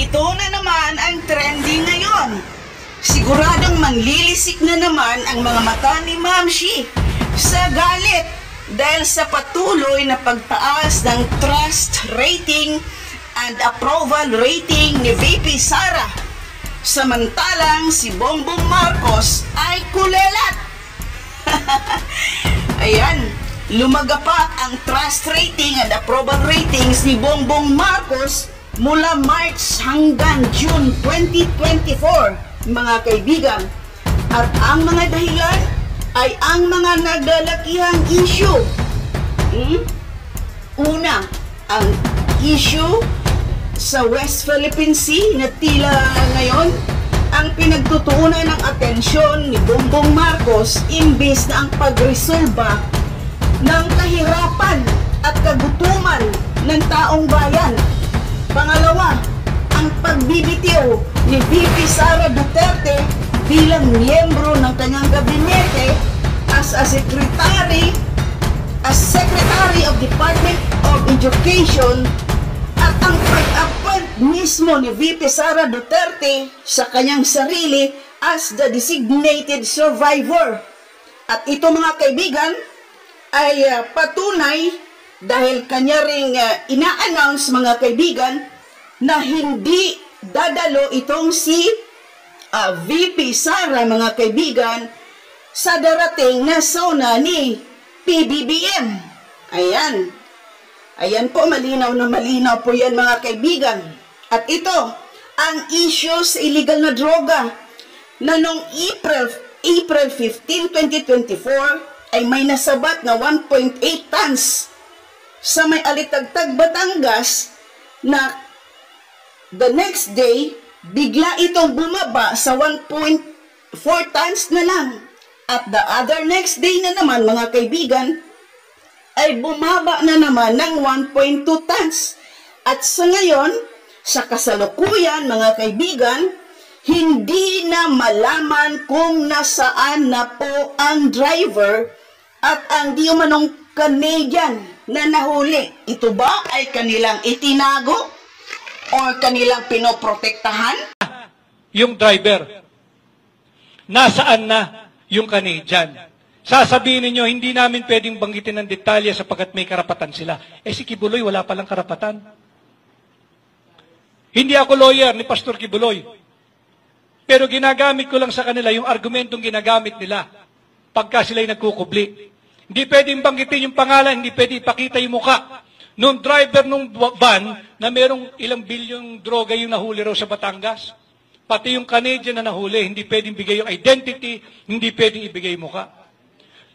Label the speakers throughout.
Speaker 1: Ito na naman ang trending ngayon. Siguradong manlilisik na naman ang mga mata ni Mamshi sa galit dahil sa patuloy na pagtaas ng trust rating and approval rating ni VP Sara. Samantalang si Bongbong Marcos ay kulelat. Ayan, lumagapak ang trust rating and approval ratings ni Bongbong Marcos mula March hanggang June 2024, mga kaibigan. At ang mga dahilan ay ang mga naglalakihang issue. Una, ang issue sa West Philippine Sea na tila ngayon ang pinagtutuunan ng atensyon ni Bongbong Marcos imbis na ang pagresolba ng kahirapan at kagutuman ng taong bayan. Pangalawa, ang pagbibitiw ni VP Sara Duterte bilang miyembro ng kanyang gabinete as Secretary of Department of Education at ang pag-appoint mismo ni VP Sara Duterte sa kanyang sarili as the designated survivor. At ito, mga kaibigan, ay patunay dahil kanya ring ina-announce, mga kaibigan, na hindi dadalo itong si VP Sara, mga kaibigan, sa darating na SONA ni PBBM. Ayan. Ayan po, malinaw na malinaw po yan, mga kaibigan. At ito, ang issue sa illegal na droga na noong April 15, 2024 ay may nasabat na 1.8 tons sa may Alitagtag, Batangas, na the next day, bigla itong bumaba sa 1.4 tons na lang. At the other next day na naman, mga kaibigan, ay bumaba na naman ng 1.2 tons. At sa ngayon, sa kasalukuyan, mga kaibigan, hindi na malaman kung nasaan na po ang driver at ang di umanong Canadian na nahuli. Ito ba ay kanilang itinago o kanilang pinoprotektahan?
Speaker 2: Yung driver, nasaan na yung Canadian? Sasabihin ninyo, hindi namin pwedeng banggitin ng detalye sapagkat may karapatan sila. Eh si Kibuloy, wala palang karapatan. Hindi ako lawyer ni Pastor Kibuloy. Pero ginagamit ko lang sa kanila yung argumentong ginagamit nila pagka sila'y nagkukubli. Hindi pwedeng banggitin yung pangalan, hindi pwedeng ipakita yung muka. Nung driver nung van na merong ilang bilyong droga yung nahuli raw sa Batangas, pati yung Canadian na nahuli, hindi pwedeng bigay yung identity, hindi pwedeng ibigay yung muka.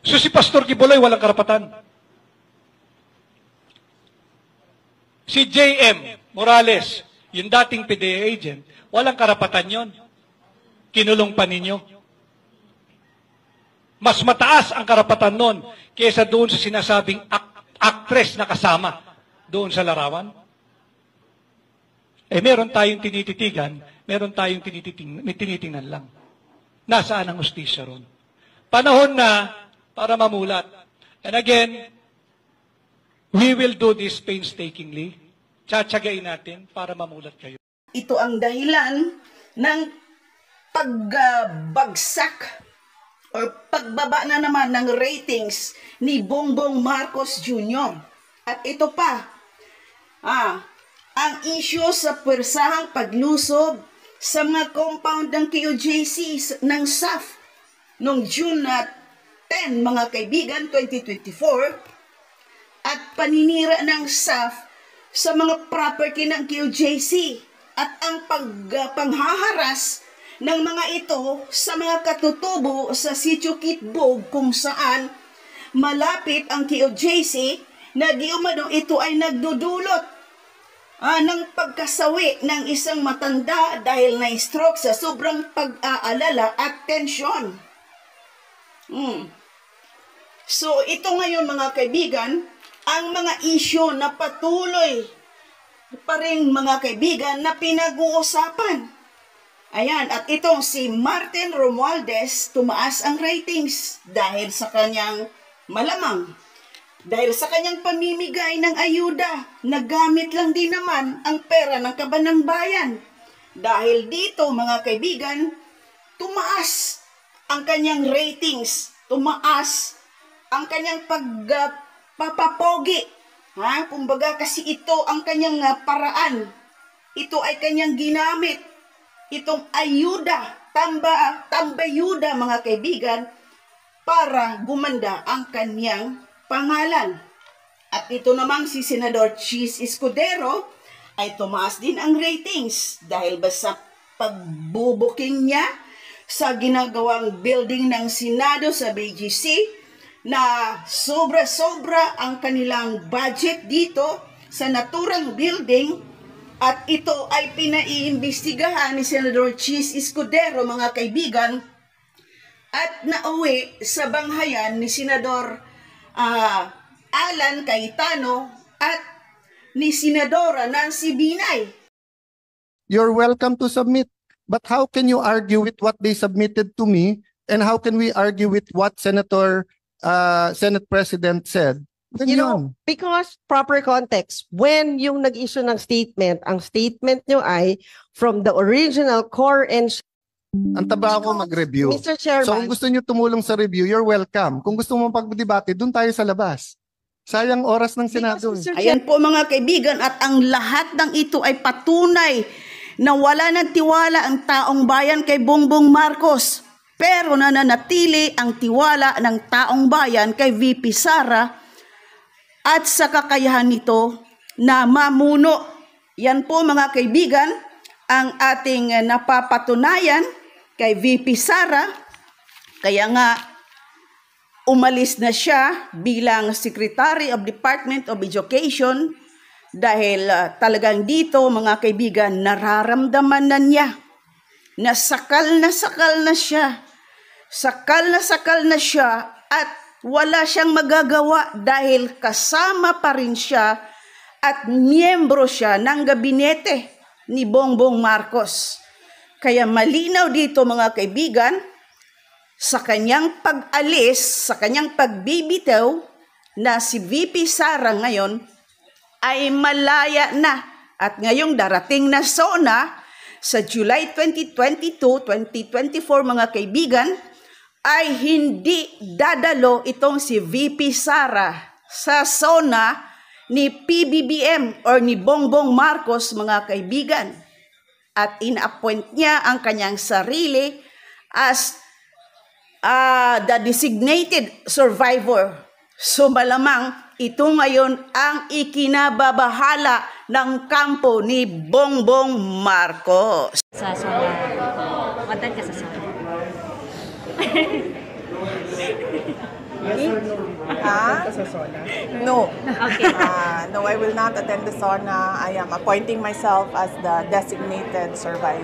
Speaker 2: So si Pastor Kibuloy walang karapatan. Si J.M. Morales, yung dating PDEA agent, walang karapatan yon. Kinulong pa ninyo. Mas mataas ang karapatan nun kaysa doon sa sinasabing actress na kasama doon sa larawan. Eh meron tayong tinititigan, meron tayong tinitingnan lang. Nasaan ang hustisya ron? Panahon na para mamulat. And again, we will do this painstakingly. Tsatsagain natin para mamulat kayo.
Speaker 1: Ito ang dahilan ng pagbagsak o pagbaba na naman ng ratings ni Bongbong Marcos Jr. At ito pa, ang issue sa pwersahang paglusob sa mga compound ng KOJC ng SAF noong June 10, mga kaibigan, 2024, at paninira ng SAF sa mga property ng KOJC at ang panghaharas ng mga ito sa mga katutubo sa Sitio Kitbog kung saan malapit ang KOJC na di umano ito ay nagdudulot ng pagkasawi ng isang matanda dahil na-stroke sa sobrang pag-aalala at tensyon. So ito ngayon, mga kaibigan, ang mga isyo na patuloy pa rin, mga kaibigan, na pinag-uusapan. Ayan, at itong si Martin Romualdez, tumaas ang ratings dahil sa kanyang malamang. Dahil sa kanyang pamimigay ng ayuda, nagamit lang din naman ang pera ng kabanang bayan Dahil dito, mga kaibigan, tumaas ang kanyang ratings, tumaas ang kanyang pagpapapogi. Kumbaga kasi ito ang kanyang paraan. Ito ay kanyang ginamit. Itong ayuda, tambayuda mga kaibigan, para gumanda ang kanyang pangalan. At ito namang si Senador Chis Escudero ay tumaas din ang ratings dahil ba sa pagbubuking niya sa ginagawang building ng Senado sa BGC na sobra-sobra ang kanilang budget dito sa naturang building, at ito ay pinaiimbestigahan ni Senador Chis Escudero mga kaibigan at nauwi sa banghayan ni Senador Alan Cayetano at ni Senadora Nancy Binay.
Speaker 3: You're welcome to submit. But how can you argue with what they submitted to me? And how can we argue with what Senate President said?
Speaker 4: You know, because proper context, when yung nag-issue ng statement, ang statement nyo ay from the original core and...
Speaker 3: Ang taba ako mag-review.
Speaker 4: Mr. Chairman.
Speaker 3: So kung gusto nyo tumulong sa review, you're welcome. Kung gusto mo pag-debate, dun tayo sa labas. Sayang oras ng Senado.
Speaker 1: Ayan po mga kaibigan, at ang lahat ng ito ay patunay na wala ng tiwala ang taong bayan kay Bongbong Marcos. Pero nananatili ang tiwala ng taong bayan kay VP Sara at sa kakayahan nito na mamuno. Yan po mga kaibigan ang ating napapatunayan kay VP Sara. Kaya nga umalis na siya bilang Secretary of Department of Education dahil talagang dito mga kaibigan nararamdaman na niya na sakal na siya. Sakal na siya at wala siyang magagawa dahil kasama pa rin siya at miyembro siya ng gabinete ni Bongbong Marcos. Kaya malinaw dito mga kaibigan, sa kanyang pag-alis, sa kanyang pagbibitaw na si VP Sara ngayon ay malaya na. At ngayong darating na SONA sa July 2022, 2024 mga kaibigan, ay hindi dadalo itong si VP Sara sa SONA ni PBBM or ni Bongbong Marcos mga kaibigan. At in-appoint niya ang kanyang sarili as the designated survivor. So malamang ito ngayon ang ikinababahala ng kampo ni Bongbong Marcos.
Speaker 5: Sa SONA. Matad ka sa SONA.
Speaker 6: Yes or no? No.
Speaker 5: Okay.
Speaker 6: No, I will not attend the SONA. I am appointing myself as the designated survivor.